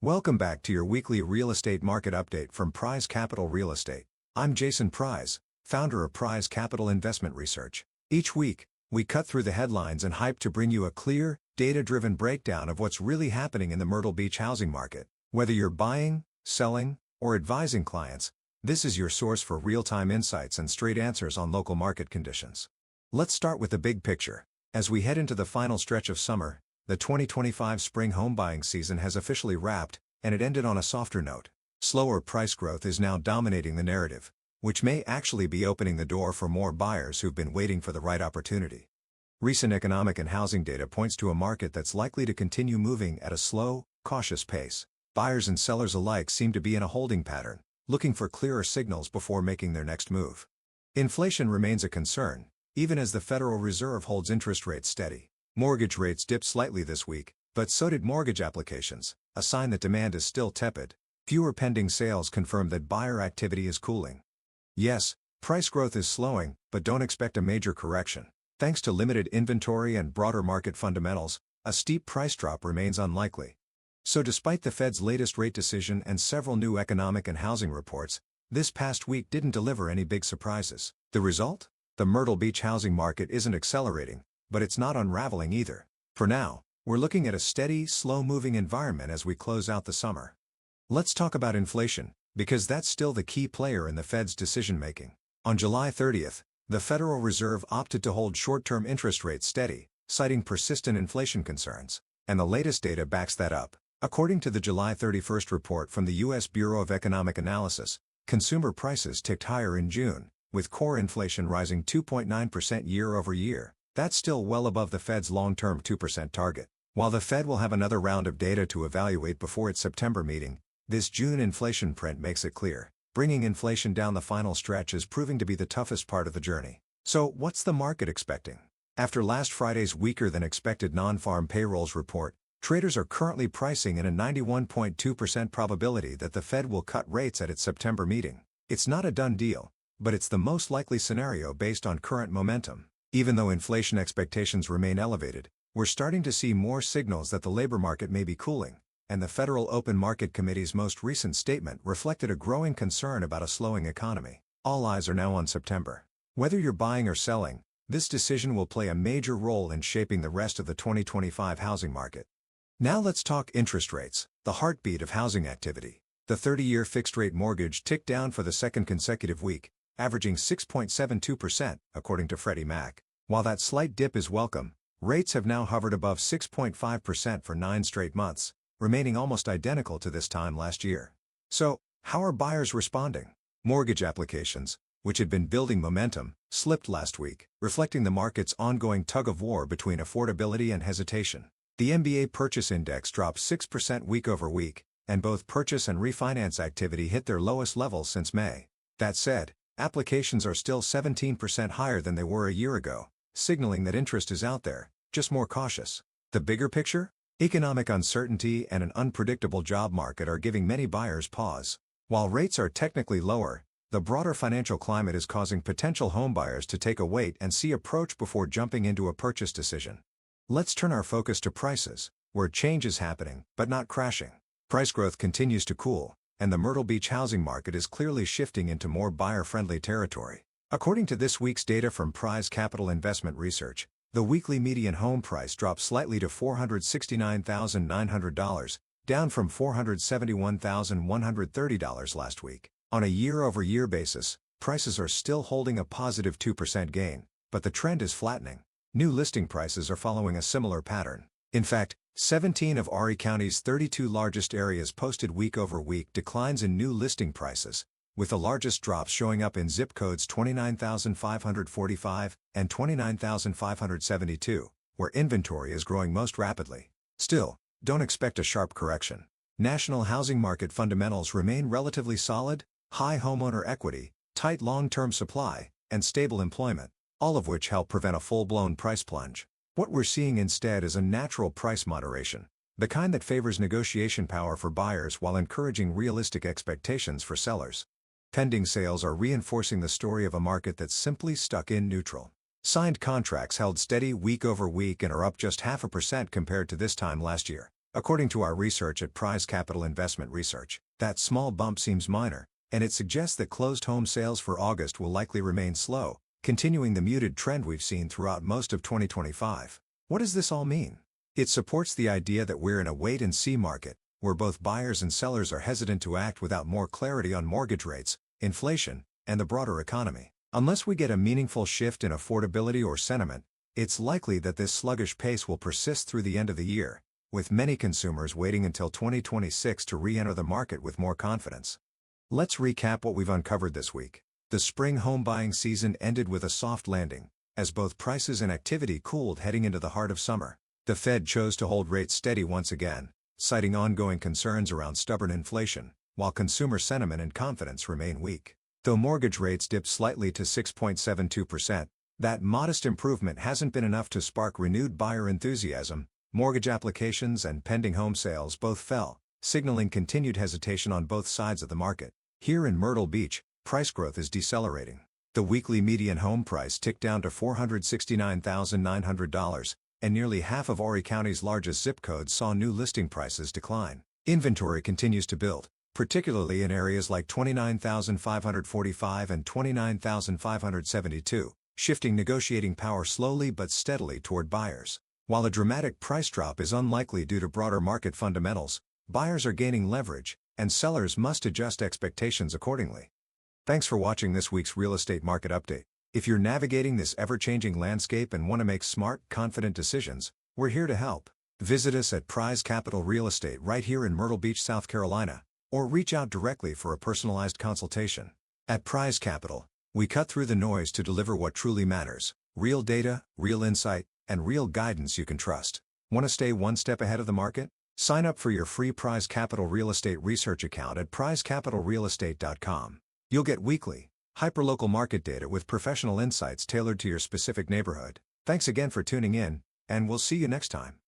Welcome back to your weekly real estate market update from Pries Capital Real Estate. I'm Jason Pries, founder of Pries Capital Investment Research. Each week, we cut through the headlines and hype to bring you a clear, data-driven breakdown of what's really happening in the Myrtle Beach housing market. Whether you're buying, selling, or advising clients, this is your source for real-time insights and straight answers on local market conditions. Let's start with the big picture. As we head into the final stretch of summer, the 2025 spring home buying season has officially wrapped, and it ended on a softer note. Slower price growth is now dominating the narrative, which may actually be opening the door for more buyers who've been waiting for the right opportunity. Recent economic and housing data points to a market that's likely to continue moving at a slow, cautious pace. Buyers and sellers alike seem to be in a holding pattern, looking for clearer signals before making their next move. Inflation remains a concern, even as the Federal Reserve holds interest rates steady. Mortgage rates dipped slightly this week, but so did mortgage applications, a sign that demand is still tepid. Fewer pending sales confirm that buyer activity is cooling. Yes, price growth is slowing, but don't expect a major correction. Thanks to limited inventory and broader market fundamentals, a steep price drop remains unlikely. So despite the Fed's latest rate decision and several new economic and housing reports, this past week didn't deliver any big surprises. The result? The Myrtle Beach housing market isn't accelerating, but it's not unraveling either. For now, we're looking at a steady, slow-moving environment as we close out the summer. Let's talk about inflation, because that's still the key player in the Fed's decision-making. On July 30th, the Federal Reserve opted to hold short-term interest rates steady, citing persistent inflation concerns. And the latest data backs that up. According to the July 31st report from the U.S. Bureau of Economic Analysis, consumer prices ticked higher in June, with core inflation rising 2.9% year-over-year. That's still well above the Fed's long-term 2% target. While the Fed will have another round of data to evaluate before its September meeting, this June inflation print makes it clear. Bringing inflation down the final stretch is proving to be the toughest part of the journey. So, what's the market expecting? After last Friday's weaker-than-expected non-farm payrolls report, traders are currently pricing in a 91.2% probability that the Fed will cut rates at its September meeting. It's not a done deal, but it's the most likely scenario based on current momentum. Even though inflation expectations remain elevated, we're starting to see more signals that the labor market may be cooling, and the Federal Open Market Committee's most recent statement reflected a growing concern about a slowing economy. All eyes are now on September. Whether you're buying or selling, this decision will play a major role in shaping the rest of the 2025 housing market. Now let's talk interest rates, the heartbeat of housing activity. The 30-year fixed-rate mortgage ticked down for the second consecutive week, averaging 6.72%, according to Freddie Mac. While that slight dip is welcome, rates have now hovered above 6.5% for 9 straight months, remaining almost identical to this time last year. So, how are buyers responding? Mortgage applications, which had been building momentum, slipped last week, reflecting the market's ongoing tug-of-war between affordability and hesitation. The MBA Purchase Index dropped 6% week over week, and both purchase and refinance activity hit their lowest levels since May. That said, applications are still 17% higher than they were a year ago, signaling that interest is out there, just more cautious. The bigger picture? Economic uncertainty and an unpredictable job market are giving many buyers pause. While rates are technically lower, the broader financial climate is causing potential homebuyers to take a wait-and-see approach before jumping into a purchase decision. Let's turn our focus to prices, where change is happening, but not crashing. Price growth continues to cool, and the Myrtle Beach housing market is clearly shifting into more buyer-friendly territory. According to this week's data from Pries Capital Investment Research, the weekly median home price dropped slightly to $469,900, down from $471,130 last week. On a year-over-year basis, prices are still holding a positive 2% gain, but the trend is flattening. New listing prices are following a similar pattern. In fact, 17 of Horry County's 32 largest areas posted week-over-week declines in new listing prices, with the largest drops showing up in zip codes 29,545 and 29,572, where inventory is growing most rapidly. Still, don't expect a sharp correction. National housing market fundamentals remain relatively solid: high homeowner equity, tight long-term supply, and stable employment, all of which help prevent a full-blown price plunge. What we're seeing instead is a natural price moderation, the kind that favors negotiation power for buyers while encouraging realistic expectations for sellers. Pending sales are reinforcing the story of a market that's simply stuck in neutral. Signed contracts held steady week over week and are up just 0.5% compared to this time last year. According to our research at Pries Capital Investment Research, that small bump seems minor, and it suggests that closed home sales for August will likely remain slow, continuing the muted trend we've seen throughout most of 2025. What does this all mean? It supports the idea that we're in a wait-and-see market, where both buyers and sellers are hesitant to act without more clarity on mortgage rates, inflation, and the broader economy. Unless we get a meaningful shift in affordability or sentiment, it's likely that this sluggish pace will persist through the end of the year, with many consumers waiting until 2026 to re-enter the market with more confidence. Let's recap what we've uncovered this week. The spring home buying season ended with a soft landing, as both prices and activity cooled heading into the heart of summer. The Fed chose to hold rates steady once again, citing ongoing concerns around stubborn inflation, while consumer sentiment and confidence remain weak. Though mortgage rates dipped slightly to 6.72%, that modest improvement hasn't been enough to spark renewed buyer enthusiasm. Mortgage applications and pending home sales both fell, signaling continued hesitation on both sides of the market. Here in Myrtle Beach, price growth is decelerating. The weekly median home price ticked down to $469,900, and nearly half of Horry County's largest zip codes saw new listing prices decline. Inventory continues to build, particularly in areas like 29,545 and 29,572, shifting negotiating power slowly but steadily toward buyers. While a dramatic price drop is unlikely due to broader market fundamentals, buyers are gaining leverage, and sellers must adjust expectations accordingly. Thanks for watching this week's real estate market update. If you're navigating this ever-changing landscape and want to make smart, confident decisions, we're here to help. Visit us at Pries Capital Real Estate right here in Myrtle Beach, South Carolina, or reach out directly for a personalized consultation. At Pries Capital, we cut through the noise to deliver what truly matters: real data, real insight, and real guidance you can trust. Want to stay one step ahead of the market? Sign up for your free Pries Capital Real Estate research account at priescapitalrealestate.com. You'll get weekly, hyperlocal market data with professional insights tailored to your specific neighborhood. Thanks again for tuning in, and we'll see you next time.